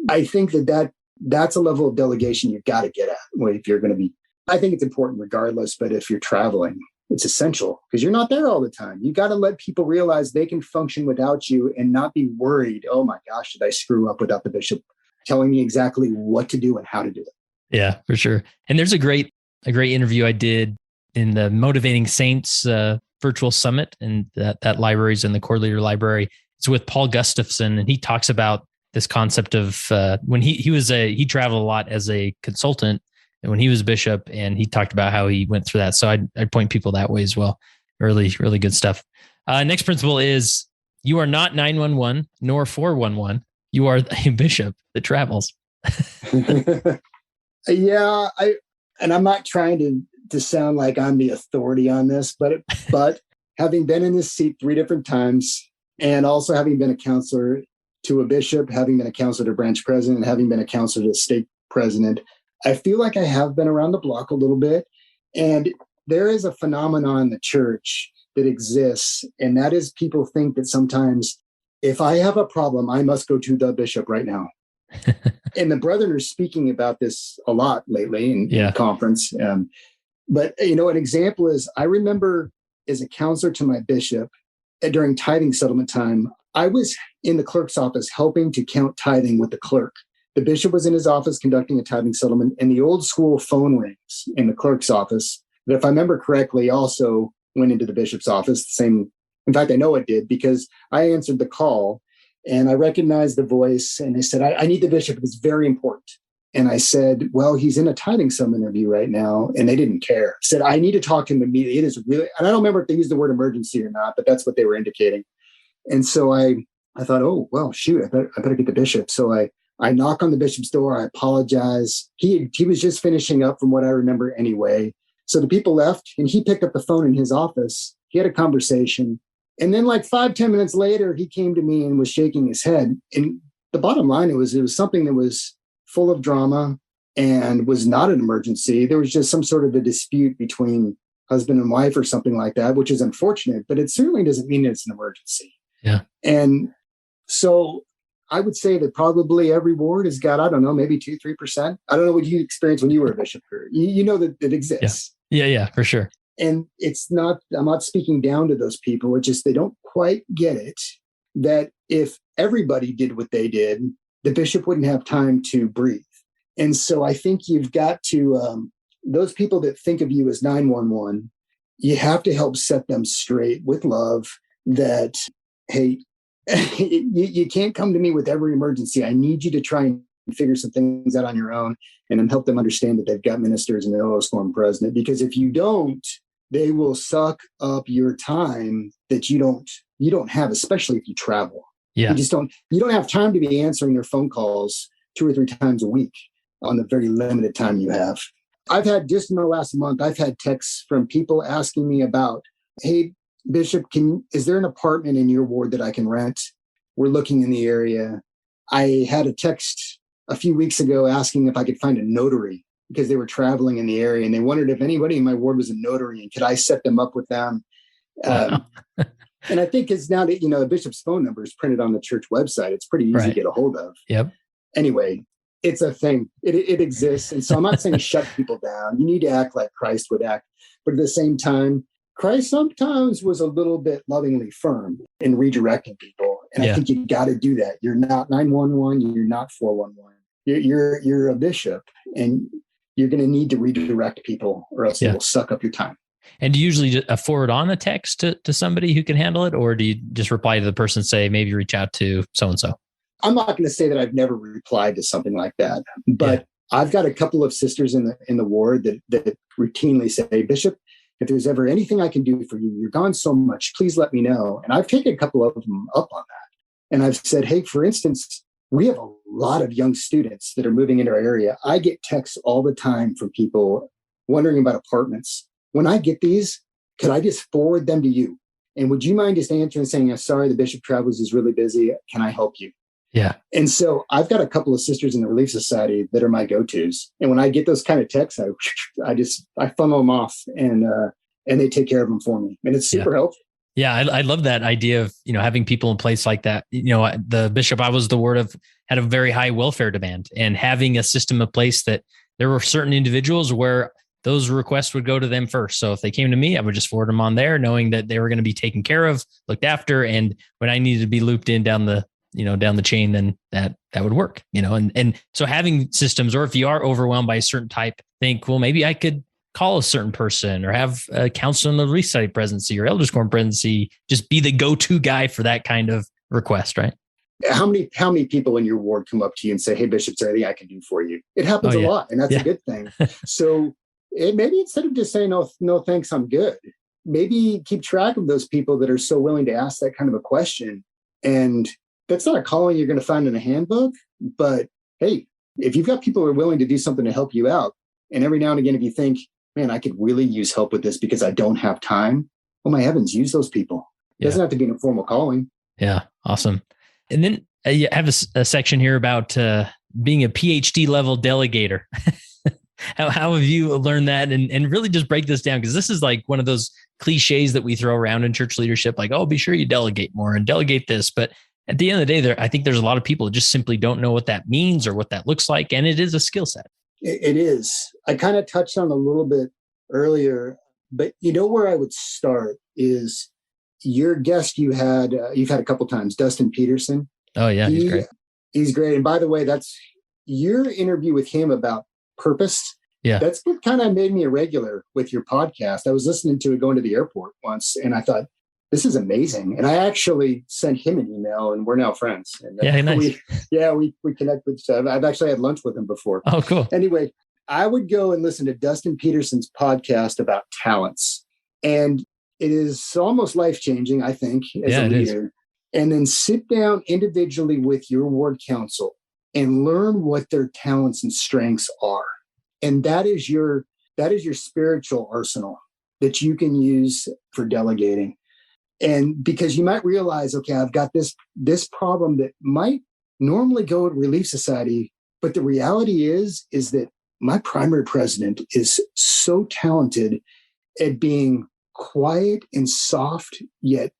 I think that's a level of delegation you've got to get at. If you're going to be, I think it's important regardless, but if you're traveling, it's essential because you're not there all the time. You got to let people realize they can function without you and not be worried. Oh my gosh, did I screw up without the bishop telling me exactly what to do and how to do it? Yeah, for sure. And there's a great interview I did in the Motivating Saints virtual summit, and that library is in the Core Leader Library. It's with Paul Gustafson, and he talks about this concept of when he traveled a lot as a consultant, and when he was bishop, and he talked about how he went through that. So I'd point people that way as well. Really, really good stuff. Next principle is you are not 911 nor 411. You are a bishop that travels. Yeah, I'm not trying to sound like I'm the authority on this, but having been in this seat 3 different times, and also having been a counselor to a bishop, having been a counselor to branch president, having been a counselor to state president, I feel like I have been around the block a little bit. And there is a phenomenon in the church that exists, and that is people think that sometimes if I have a problem, I must go to the bishop right now. And the brethren are speaking about this a lot lately in conference. But, an example is I remember as a counselor to my bishop during tithing settlement time, I was in the clerk's office helping to count tithing with the clerk. The bishop was in his office conducting a tithing settlement, and the old school phone rings in the clerk's office that, if I remember correctly, also went into the bishop's office. The same. In fact, I know it did because I answered the call and I recognized the voice, and they said, I need the bishop. It's very important. And I said, well, he's in a tithing settlement interview right now. And they didn't care. I said, I need to talk to him immediately. It is really, and I don't remember if they used the word emergency or not, but that's what they were indicating. And so I thought, oh, well, shoot, I better get the bishop. So I knock on the bishop's door. I apologize. He was just finishing up from what I remember anyway. So the people left and he picked up the phone in his office. He had a conversation. And then like 5-10 minutes later, he came to me and was shaking his head. And the bottom line, it was something that was full of drama and was not an emergency. There was just some sort of a dispute between husband and wife or something like that, which is unfortunate, but it certainly doesn't mean it's an emergency. Yeah. And so I would say that probably every ward has got, I don't know, maybe 2-3%. I don't know what you experienced when you were a bishop. You know that it exists. Yeah, for sure. And I'm not speaking down to those people. It's just they don't quite get it that if everybody did what they did, the bishop wouldn't have time to breathe. And so I think you've got to, those people that think of you as 911, you have to help set them straight with love that, hey, you can't come to me with every emergency. I need you to try and figure some things out on your own and then help them understand that they've got ministers and an Aerospace president. Because if you don't, they will suck up your time that you don't have, especially if you travel. Yeah. You don't have time to be answering their phone calls 2 or 3 times a week on the very limited time you have. I've had, just in the last month, I've had texts from people asking me about, hey, Bishop, is there an apartment in your ward that I can rent? We're looking in the area. I had a text a few weeks ago asking if I could find a notary because they were traveling in the area and they wondered if anybody in my ward was a notary and could I set them up with them? And I think it's now that, the bishop's phone number is printed on the church website. It's pretty easy to get a hold of. Yep. Anyway, it's a thing. It exists. And so I'm not saying shut people down. You need to act like Christ would act. But at the same time, Christ sometimes was a little bit lovingly firm in redirecting people. And I think you got to do that. You're not 911. You're not 411. You're a bishop and you're going to need to redirect people or else it will suck up your time. And do you usually just forward on a text to somebody who can handle it? Or do you just reply to the person and say, maybe reach out to so-and-so? I'm not going to say that I've never replied to something like that, but I've got a couple of sisters in the ward that routinely say, Bishop, if there's ever anything I can do for you, you're gone so much, please let me know. And I've taken a couple of them up on that. And I've said, hey, for instance, we have a lot of young students that are moving into our area. I get texts all the time from people wondering about apartments. When I get these, could I just forward them to you? And would you mind just answering and saying, I'm sorry, the Bishop Travels is really busy. Can I help you? Yeah. And so I've got a couple of sisters in the Relief Society that are my go-tos. And when I get those kind of texts, I funnel them off and they take care of them for me. And it's super helpful. Yeah. I love that idea of, having people in place like that. The bishop I was the ward of had a very high welfare demand, and having a system in place that there were certain individuals where those requests would go to them first. So if they came to me, I would just forward them on there, knowing that they were going to be taken care of, looked after. And when I needed to be looped in down the chain, then that would work, and so having systems, or if you are overwhelmed by a certain type, think, well, maybe I could call a certain person or have a counsel in the Relief Society presidency or Elders Quorum presidency, just be the go-to guy for that kind of request, right? How many people in your ward come up to you and say, hey, Bishop, is there anything I can do for you? It happens a lot, and that's a good thing. So maybe instead of just saying, no, thanks, I'm good, maybe keep track of those people that are so willing to ask that kind of a question. And that's not a calling you're going to find in a handbook, but hey, if you've got people who are willing to do something to help you out, and every now and again, if you think, man, I could really use help with this because I don't have time, oh my heavens, use those people. It doesn't have to be an informal calling. Yeah, awesome. And then you have a section here about being a PhD level delegator. How have you learned that? And really just break this down, because this is like one of those cliches that we throw around in church leadership, like, oh, be sure you delegate more and delegate this. But at the end of the day, I think there's a lot of people that just simply don't know what that means or what that looks like. And it is a skill set. It is. I kind of touched on a little bit earlier, but where I would start is your guest you've had a couple times, Dustin Peterson. Oh yeah, he's great. He's great. And by the way, your interview with him about purpose, that's what kind of made me a regular with your podcast. I was listening to it going to the airport once, and I thought, this is amazing. And I actually sent him an email, and we're now friends. And nice. We connected. So I've actually had lunch with him before. Oh, cool. Anyway, I would go and listen to Dustin Peterson's podcast about talents. And it is almost life-changing, I think, as a leader. And then sit down individually with your ward council and learn what their talents and strengths are. And that is your spiritual arsenal that you can use for delegating. And because you might realize, okay, I've got this problem that might normally go to Relief Society, but the reality is that my primary president is so talented at being quiet and soft, yet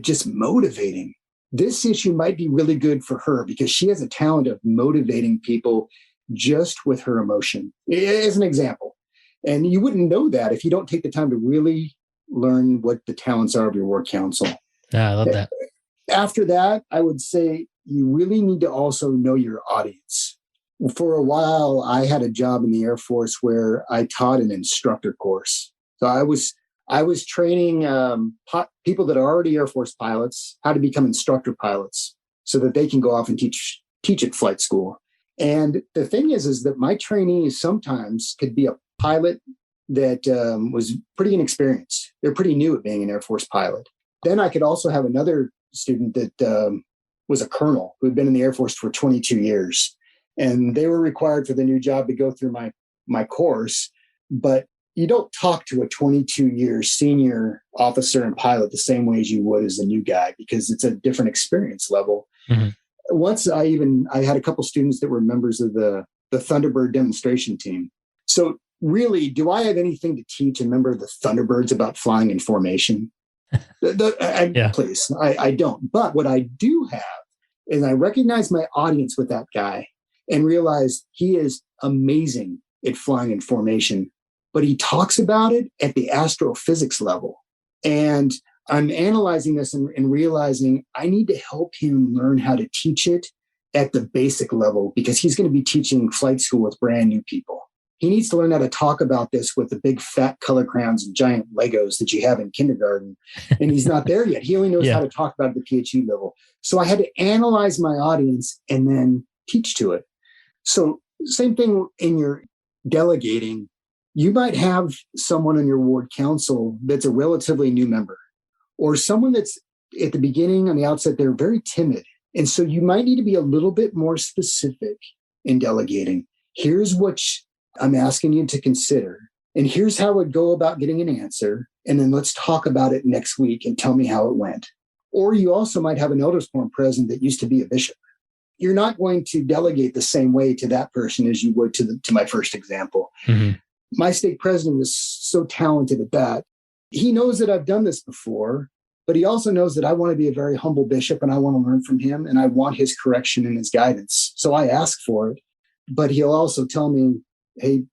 just motivating. This issue might be really good for her because she has a talent of motivating people just with her emotion, as an example. And you wouldn't know that if you don't take the time to really learn what the talents are of your ward council. I love that. After that, I would say you really need to also know your audience. For a while, I had a job in the Air Force where I taught an instructor course. So I was training people that are already Air Force pilots how to become instructor pilots so that they can go off and teach at flight school. And the thing is that my trainees sometimes could be a pilot that was pretty inexperienced. They're pretty new at being an Air Force pilot. Then I could also have another student that was a colonel who had been in the Air Force for 22 years. And they were required for the new job to go through my course. But you don't talk to a 22-year senior officer and pilot the same way as you would as a new guy because it's a different experience level. Mm-hmm. Once I had a couple students that were members of the Thunderbird demonstration team. So really, do I have anything to teach a member of the Thunderbirds about flying in formation? Please, I don't. But what I do have is I recognize my audience with that guy and realize he is amazing at flying in formation, but he talks about it at the astrophysics level. And I'm analyzing this and realizing I need to help him learn how to teach it at the basic level because he's going to be teaching flight school with brand new people. He needs to learn how to talk about this with the big fat color crayons and giant Legos that you have in kindergarten. And he's not there yet. He only knows how to talk about it at the PhD level. So I had to analyze my audience and then teach to it. So same thing in your delegating. You might have someone on your ward council that's a relatively new member or someone that's at the beginning, on the outset, they're very timid. And so you might need to be a little bit more specific in delegating. Here's what I'm asking you to consider. And here's how I would go about getting an answer. And then let's talk about it next week and tell me how it went. Or you also might have an elders quorum president that used to be a bishop. You're not going to delegate the same way to that person as you would to my first example. Mm-hmm. My stake president is so talented at that. He knows that I've done this before, but he also knows that I want to be a very humble bishop and I want to learn from him and I want his correction and his guidance. So I ask for it, but he'll also tell me, hey,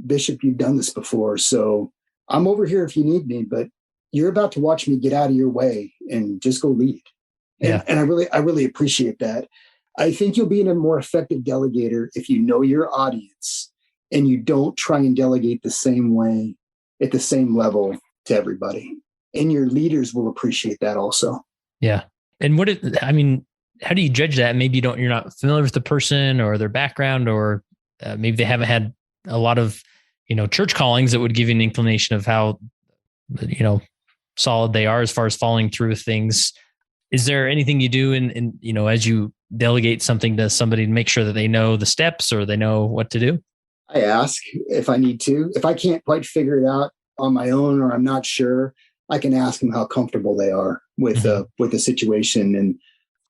Bishop, you've done this before. So I'm over here if you need me, but you're about to watch me get out of your way and just go lead. And I really appreciate that. I think you'll be a more effective delegator if you know your audience and you don't try and delegate the same way at the same level to everybody. And your leaders will appreciate that also. Yeah. And how do you judge that? Maybe you're not familiar with the person or their background, or maybe they haven't had a lot of, church callings that would give you an inclination of how, solid they are as far as following through with things. Is there anything you do in as you delegate something to somebody to make sure that they know the steps or they know what to do? I ask if I need to. If I can't quite figure it out on my own or I'm not sure, I can ask them how comfortable they are with the situation. And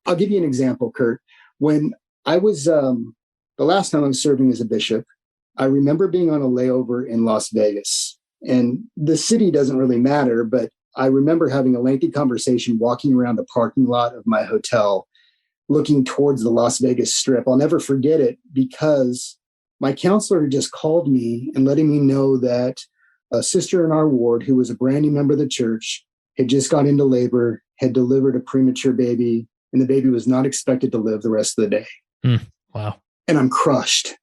I'll give you an example, Kurt. When I was the last time I was serving as a bishop, I remember being on a layover in Las Vegas. And the city doesn't really matter, but I remember having a lengthy conversation walking around the parking lot of my hotel, looking towards the Las Vegas Strip. I'll never forget it because my counselor had just called me and letting me know that a sister in our ward, who was a brand new member of the church, had just gone into labor, had delivered a premature baby, and the baby was not expected to live the rest of the day. Wow. and I'm crushed.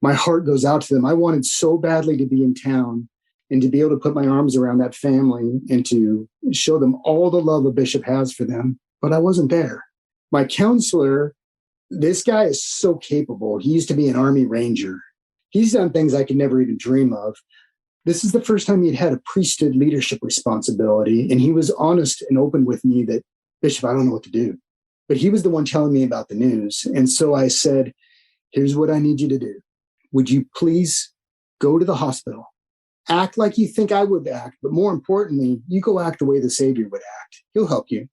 My heart goes out to them. I wanted so badly to be in town and to be able to put my arms around that family and to show them all the love a bishop has for them, but I wasn't there. My counselor, this guy is so capable. He used to be an Army Ranger. He's done things I could never even dream of. This is the first time he'd had a priesthood leadership responsibility, and he was honest and open with me that, Bishop, I don't know what to do. But he was the one telling me about the news. And so I said, here's what I need you to do. Would you please go to the hospital? Act like you think I would act, but more importantly, you go act the way the Savior would act. He'll help you.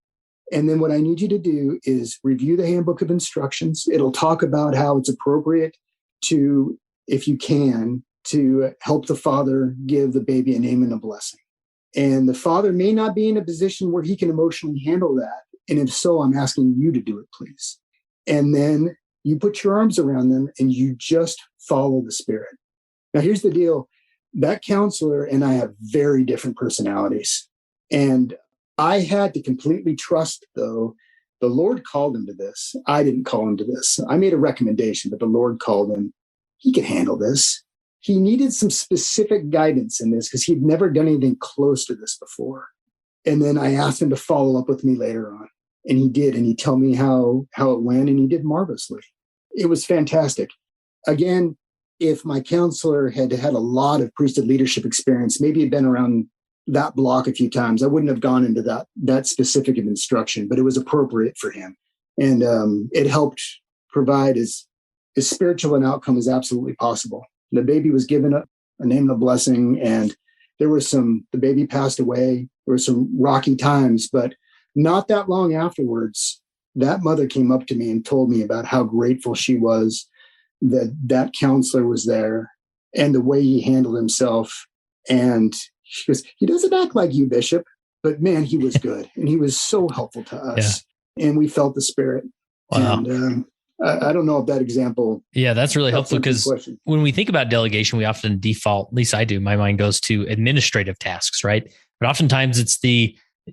And then what I need you to do is review the handbook of instructions. It'll talk about how it's appropriate to, if you can, to help the father give the baby a name and a blessing. And the father may not be in a position where he can emotionally handle that. And if so, I'm asking you to do it, please. And then you put your arms around them and you just follow the Spirit. Now, here's the deal. That counselor and I have very different personalities. And I had to completely trust, though, the Lord called him to this. I didn't call him to this. I made a recommendation, but the Lord called him. He could handle this. He needed some specific guidance in this because he'd never done anything close to this before. And then I asked him to follow up with me later on. And he did. And he told me how it went, and he did marvelously. It was fantastic. Again, if my counselor had had a lot of priesthood leadership experience, maybe had been around that block a few times, I wouldn't have gone into that specific of instruction, but it was appropriate for him. And it helped provide as spiritual an outcome as absolutely possible. The baby was given a name and a blessing, and the baby passed away. There were some rocky times, but not that long afterwards, that mother came up to me and told me about how grateful she was that counselor was there and the way he handled himself. And she goes, he doesn't act like you, Bishop, but man, he was good. And he was so helpful to us. Yeah. And we felt the Spirit. Wow. And I don't know if that example. Yeah, that's really helpful, because when we think about delegation, we often default, at least I do, my mind goes to administrative tasks, right? But oftentimes it's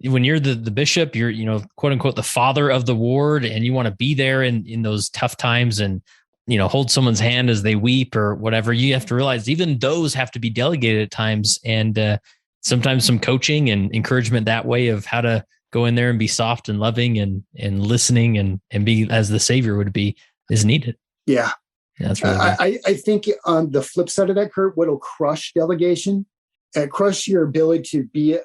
when you're the bishop, you're, quote unquote, the father of the ward, and you want to be there in those tough times and, hold someone's hand as they weep or whatever. You have to realize even those have to be delegated at times. And sometimes some coaching and encouragement that way of how to go in there and be soft and loving and listening and be as the Savior would be is needed. Yeah. That's really good. I think on the flip side of that, Kurt, what'll crush delegation, crush your ability to be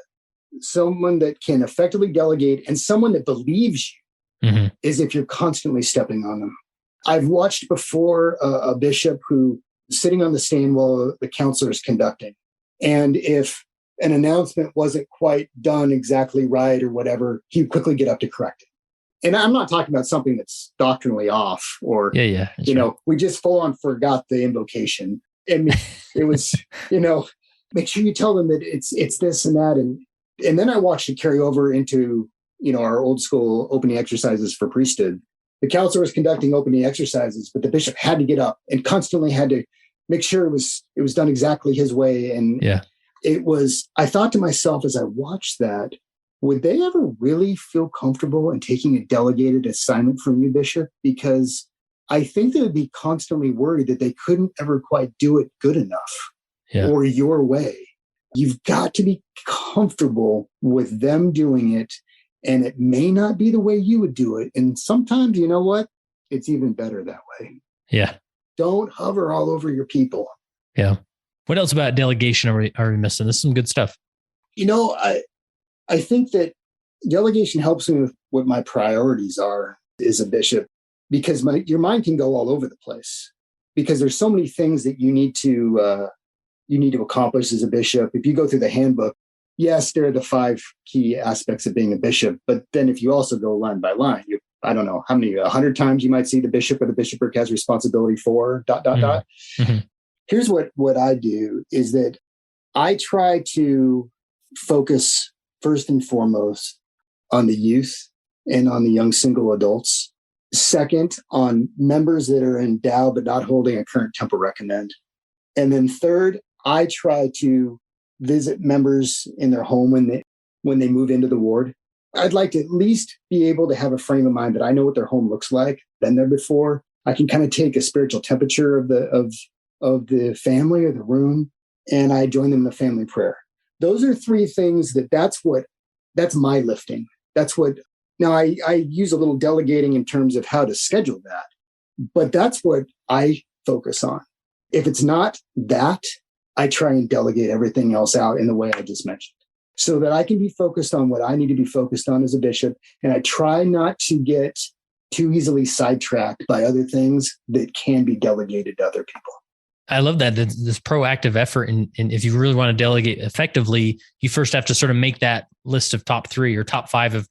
someone that can effectively delegate and someone that believes you, is if you're constantly stepping on them. I've watched before a bishop who is sitting on the stand while the counselor is conducting. And if an announcement wasn't quite done exactly right or whatever, he'd quickly get up to correct it. And I'm not talking about something that's doctrinally off or, we just full on forgot the invocation. And it was, make sure you tell them that it's this and that. And then I watched it carry over into, our old school opening exercises for priesthood. The counselor was conducting opening exercises, but the bishop had to get up and constantly had to make sure it was done exactly his way. And I thought to myself as I watched that, would they ever really feel comfortable in taking a delegated assignment from you, Bishop? Because I think they would be constantly worried that they couldn't ever quite do it good enough or your way. You've got to be comfortable with them doing it. And it may not be the way you would do it. And sometimes, you know what? It's even better that way. Yeah. Don't hover all over your people. Yeah. What else about delegation are we missing? This is some good stuff. I think that delegation helps me with what my priorities are as a bishop, because your mind can go all over the place because there's so many things that you need to accomplish as a bishop. If you go through the handbook, yes, there are the 5 key aspects of being a bishop. But then if you also go line by line, I don't know how many, 100 times you might see the bishop or the bishopric has responsibility for ... Mm-hmm. Here's what I do is that I try to focus first and foremost on the youth and on the young single adults. Second, on members that are endowed but not holding a current temple recommend. And then third, I try to visit members in their home when they move into the ward. I'd like to at least be able to have a frame of mind that I know what their home looks like, been there before, I can kind of take a spiritual temperature of the family or the room, and I join them in the family prayer. Those are three things that's my lifting. That's what, now I use a little delegating in terms of how to schedule that, but that's what I focus on. If it's not that, I try and delegate everything else out in the way I just mentioned so that I can be focused on what I need to be focused on as a bishop. And I try not to get too easily sidetracked by other things that can be delegated to other people. I love that. This proactive effort. And if you really want to delegate effectively, you first have to sort of make that list of top 3 or top 5 of,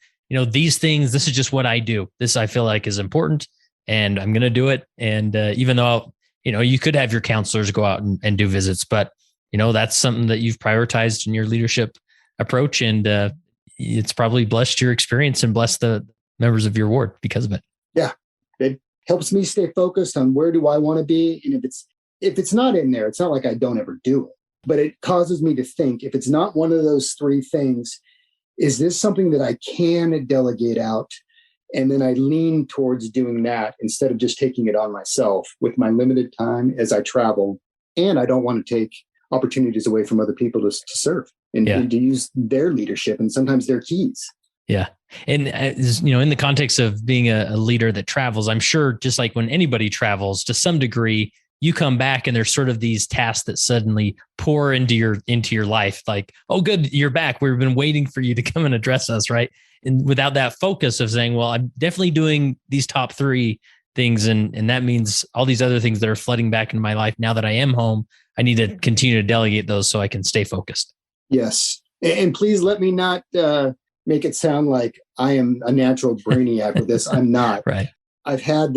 these things. This is just what I do. This I feel like is important and I'm going to do it. And even though, you could have your counselors go out and do visits, but that's something that you've prioritized in your leadership approach. And it's probably blessed your experience and blessed the members of your ward because of it. Yeah. It helps me stay focused on where do I want to be. And if it's not in there, it's not like I don't ever do it, but it causes me to think, if it's not one of those 3 things, is this something that I can delegate out? And then I lean towards doing that instead of just taking it on myself with my limited time as I travel. And I don't want to take opportunities away from other people to serve and to use their leadership and sometimes their keys. Yeah. And, in the context of being a leader that travels, I'm sure just like when anybody travels to some degree, you come back and there's sort of these tasks that suddenly pour into your life. Like, oh, good, you're back. We've been waiting for you to come and address us. Right. And without that focus of saying, well, I'm definitely doing these top 3 things. And that means all these other things that are flooding back into my life. Now that I am home, I need to continue to delegate those so I can stay focused. Yes. And please let me not make it sound like I am a natural brainiac with this. I'm not. Right. I've had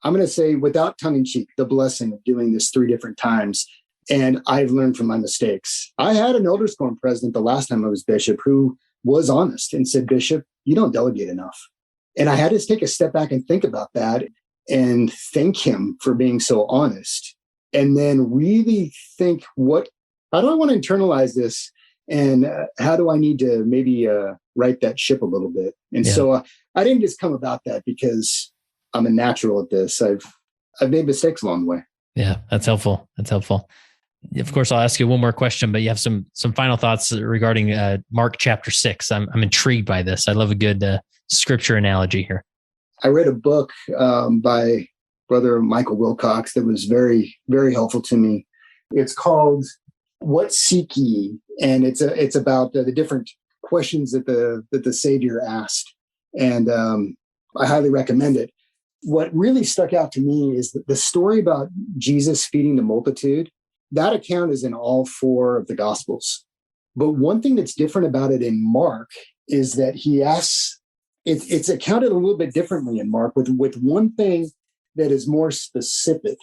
I'm going to say without tongue in cheek, the blessing of doing this 3 different times. And I've learned from my mistakes. I had an elders quorum president the last time I was bishop who was honest and said, Bishop, you don't delegate enough. And I had to take a step back and think about that and thank him for being so honest. And then really think, how do I want to internalize this? And how do I need to maybe right that ship a little bit? And so I didn't just come about that because I'm a natural at this. I've made mistakes along the way. Yeah, that's helpful. Of course, I'll ask you one more question, but you have some final thoughts regarding Mark chapter 6. I'm intrigued by this. I love a good scripture analogy here. I read a book by Brother Michael Wilcox that was very, very helpful to me. It's called What Seek Ye? And it's about the different questions that the Savior asked. And I highly recommend it. What really stuck out to me is the story about Jesus feeding the multitude. That account is in all 4 of the Gospels. But one thing that's different about it in Mark is that he asks, it's accounted a little bit differently in Mark with one thing that is more specific.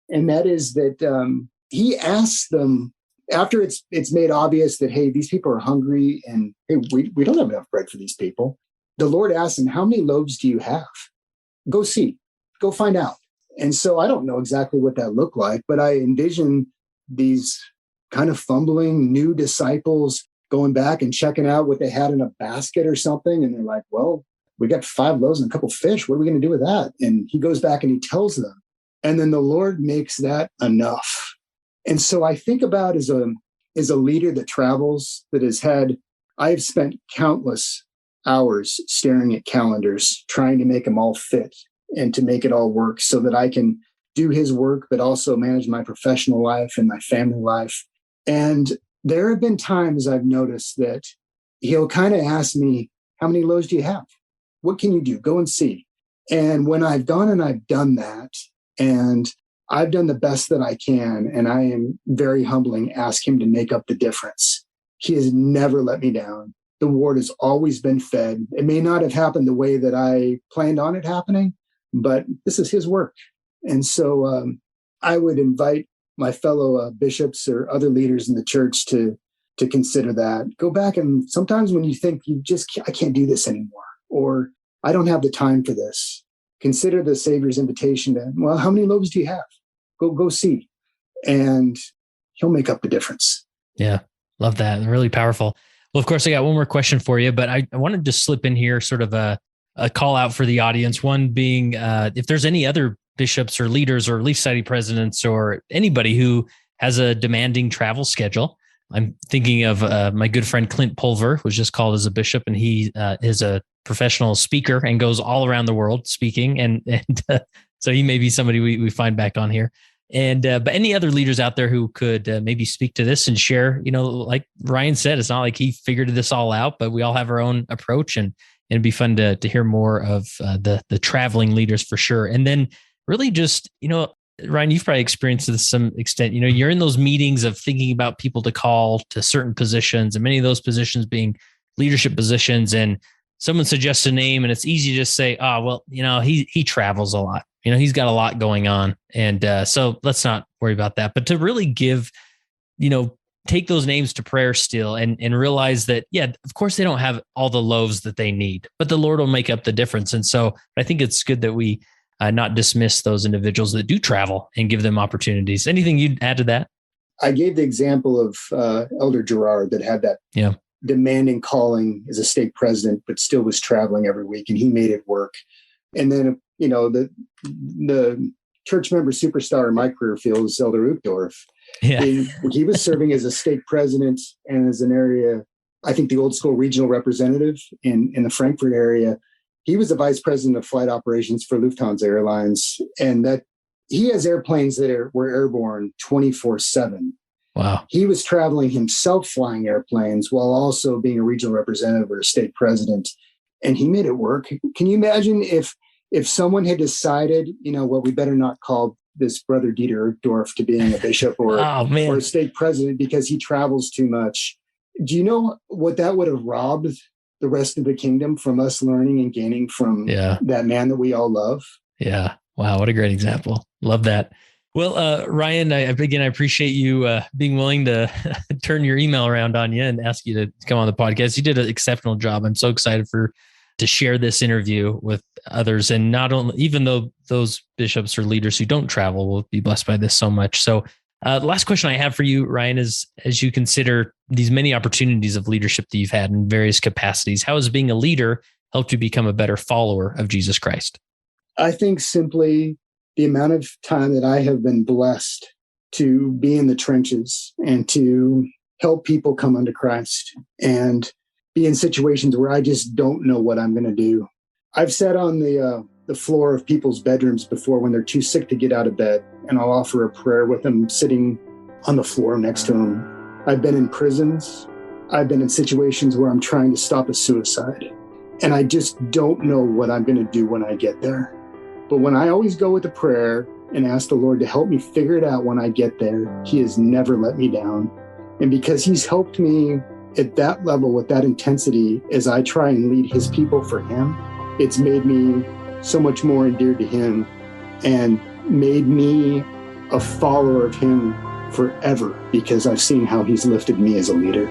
And that is that he asks them, after it's made obvious that, hey, these people are hungry and hey, we don't have enough bread for these people. The Lord asks them, how many loaves do you have? Go see, go find out. And so I don't know exactly what that looked like, but I envision these kind of fumbling new disciples going back and checking out what they had in a basket or something. And they're like, well, we got 5 loaves and a couple of fish. What are we going to do with that? And he goes back and he tells them. And then the Lord makes that enough. And so I think about as a leader that travels, I've spent countless hours staring at calendars, trying to make them all fit and to make it all work so that I can do his work, but also manage my professional life and my family life. And there have been times I've noticed that he'll kind of ask me, how many loaves do you have? What can you do? Go and see. And when I've gone and I've done that, and I've done the best that I can, and I am very humbling, ask him to make up the difference. He has never let me down. The ward has always been fed. It may not have happened the way that I planned on it happening, but this is his work. And so I would invite my fellow bishops or other leaders in the church to consider that. Go back, and sometimes when you think I can't do this anymore, or I don't have the time for this, consider the Savior's invitation to, well, how many loaves do you have? Go see. And he'll make up the difference. Yeah, love that. Really powerful. Well, of course, I got one more question for you, but I wanted to slip in here sort of a call out for the audience. One being, if there's any other bishops or leaders or Leaf Society presidents or anybody who has a demanding travel schedule. I'm thinking of my good friend Clint Pulver, was just called as a bishop, and he is a professional speaker and goes all around the world speaking. And so he may be somebody we find back on here. And but any other leaders out there who could maybe speak to this and share, like Ryan said, it's not like he figured this all out, but we all have our own approach, and it'd be fun to hear more of the traveling leaders for sure. And then really just, Ryan, you've probably experienced to some extent, you're in those meetings of thinking about people to call to certain positions, and many of those positions being leadership positions, and someone suggests a name and it's easy to just say, he travels a lot. He's got a lot going on. And so let's not worry about that. But to really give, take those names to prayer still and realize that, of course they don't have all the loaves that they need, but the Lord will make up the difference. And so I think it's good that we not dismiss those individuals that do travel and give them opportunities. Anything you'd add to that? I gave the example of Elder Gerard that had that demanding calling as a stake president, but still was traveling every week, and he made it work. And then, the church member superstar in my career field is Elder Uchtdorf. Yeah. He was serving as a stake president and as an area, I think the old school regional representative in the Frankfurt area. He was the vice president of flight operations for Lufthansa Airlines, and that he has airplanes that were airborne 24/7. Wow. He was traveling himself, flying airplanes while also being a regional representative or a state president, and he made it work. Can you imagine if someone had decided, we better not call this brother Dieter Uchtdorf to being a bishop or a state president because he travels too much? Do you know what that would have robbed the rest of the kingdom from us learning and gaining from that man that we all love? Yeah. Wow. What a great example. Love that. Well, Ryan, I appreciate you being willing to turn your email around on you and ask you to come on the podcast. You did an exceptional job. I'm so excited to share this interview with others. And not only, even though those bishops or leaders who don't travel will be blessed by this so much. So the last question I have for you, Ryan, is as you consider these many opportunities of leadership that you've had in various capacities, how has being a leader helped you become a better follower of Jesus Christ? I think simply the amount of time that I have been blessed to be in the trenches and to help people come unto Christ and be in situations where I just don't know what I'm going to do. I've sat on the floor of people's bedrooms before when they're too sick to get out of bed, and I'll offer a prayer with them sitting on the floor next to them. I've been in prisons. I've been in situations where I'm trying to stop a suicide, and I just don't know what I'm going to do when I get there. But when I always go with a prayer and ask the Lord to help me figure it out when I get there, He has never let me down. And because He's helped me at that level with that intensity as I try and lead His people for Him, it's made me so much more endeared to Him and made me a follower of Him forever because I've seen how He's lifted me as a leader.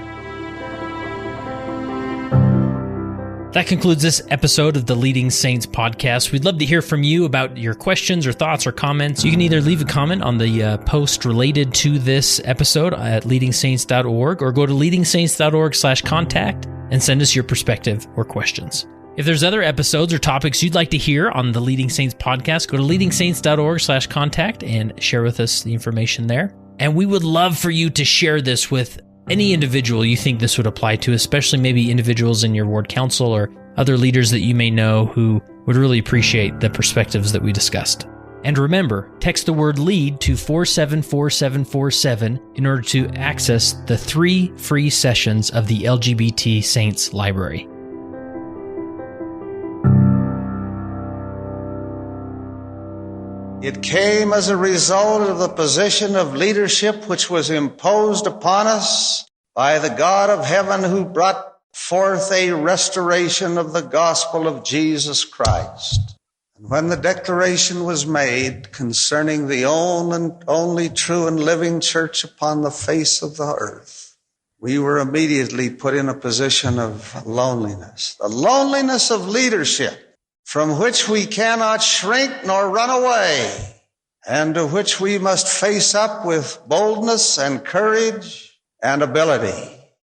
That concludes this episode of the Leading Saints podcast. We'd love to hear from you about your questions or thoughts or comments. You can either leave a comment on the post related to this episode at leadingsaints.org or go to leadingsaints.org/contact and send us your perspective or questions. If there's other episodes or topics you'd like to hear on the Leading Saints podcast, go to leadingsaints.org/contact and share with us the information there. And we would love for you to share this with any individual you think this would apply to, especially maybe individuals in your ward council or other leaders that you may know who would really appreciate the perspectives that we discussed. And remember, text the word LEAD to 474747 in order to access the 3 free sessions of the LGBT Saints Library. It came as a result of the position of leadership which was imposed upon us by the God of heaven, who brought forth a restoration of the gospel of Jesus Christ. And when the declaration was made concerning the only true and living church upon the face of the earth, we were immediately put in a position of loneliness, the loneliness of leadership, from which we cannot shrink nor run away, and to which we must face up with boldness and courage and ability.